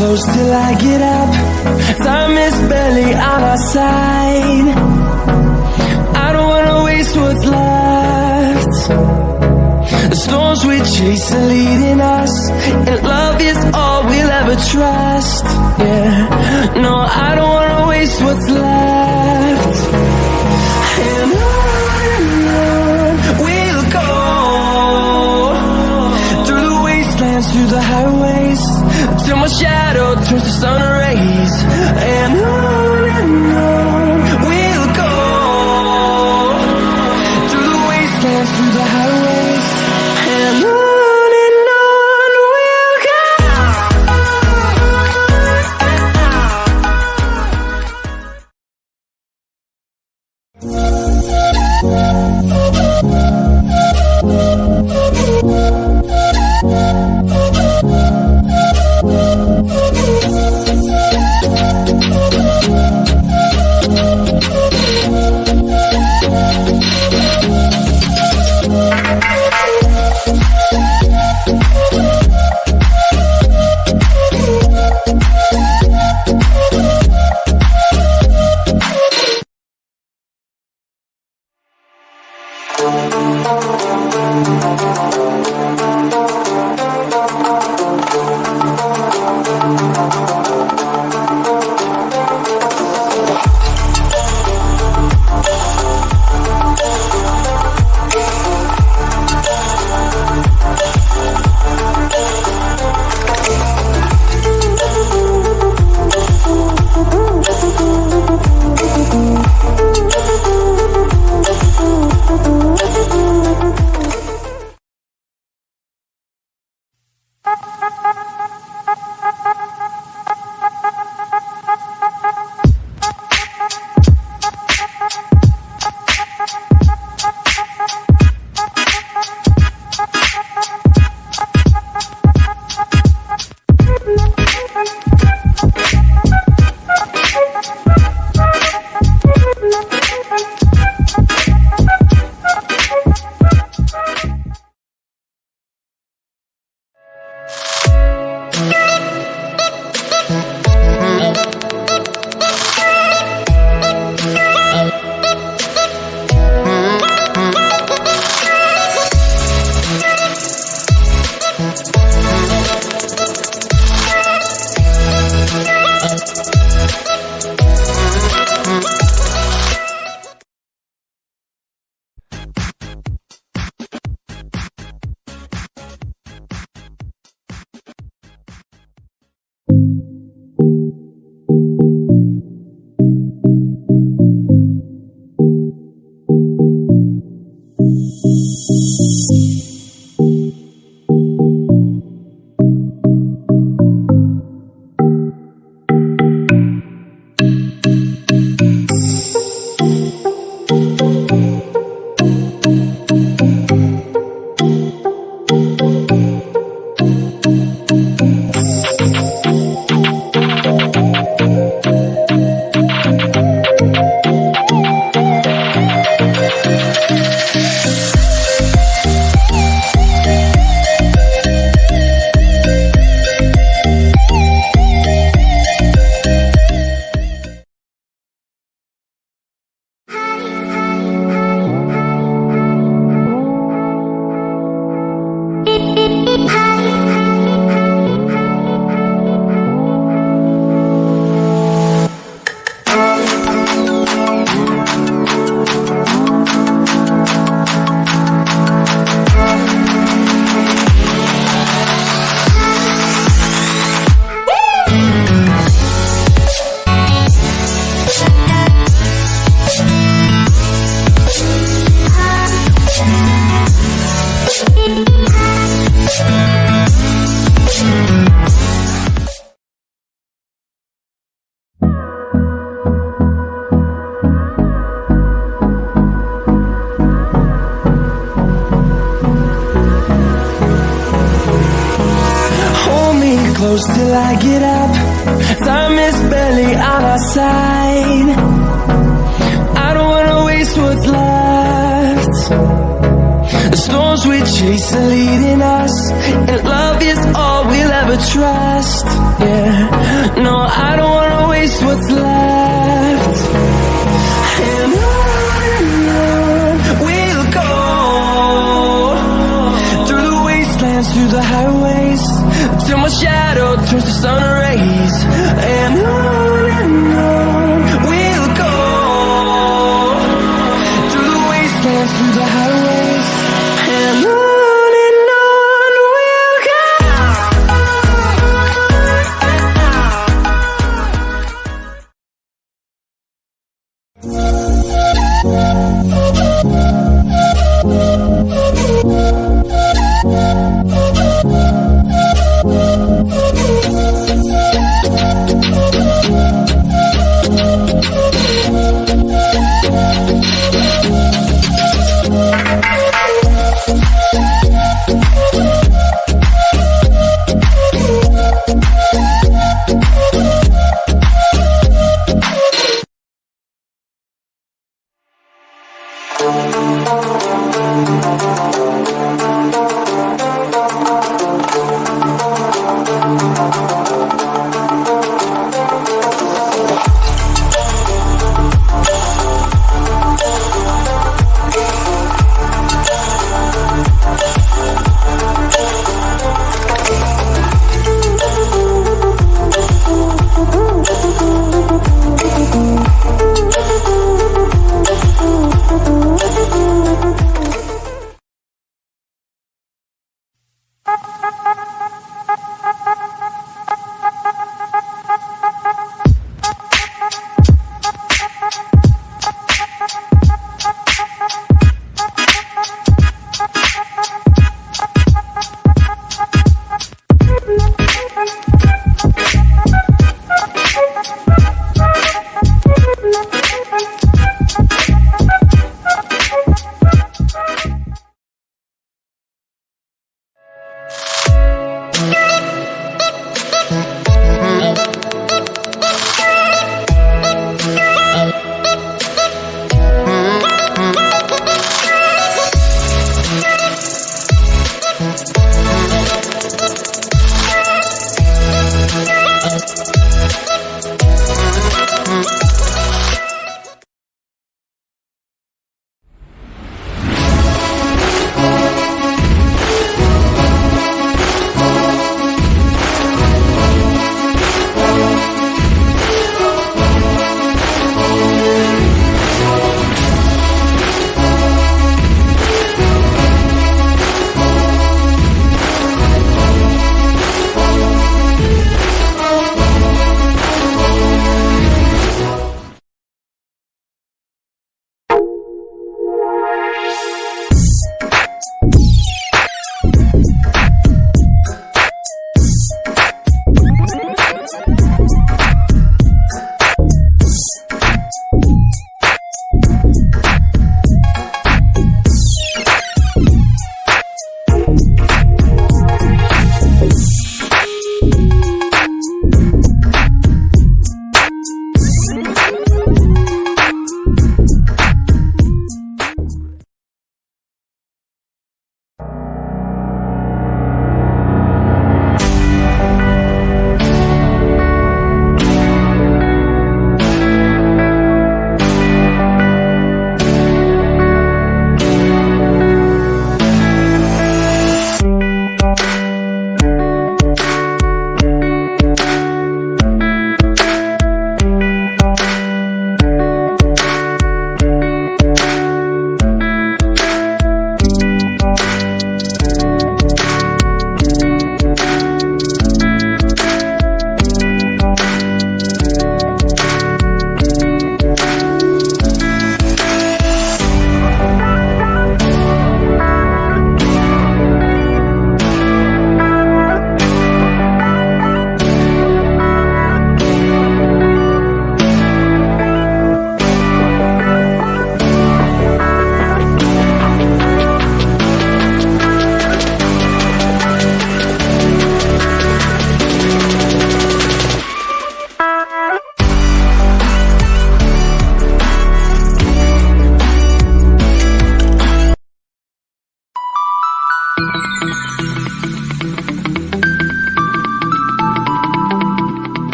close till I get up. Time is barely on our side. I don't wanna waste what's left. The storms we chase are leading us, and love is all we'll ever trust. Yeah, no, I don't wanna waste what's left. And on we'll go, through the wastelands, through the highways, till my shadow turns to sun rays. And on we'll go, through the wastelands, through the highways, and on we'll go. close till I get up. Time is barely on our side. I don't wanna waste what's left. The storms we chase are leading us, and love is all we'll ever trust. Yeah, no, I don't wanna waste what's left. And on we'll go, through the wastelands, through the highways, till my shadow turns to sun rays. And on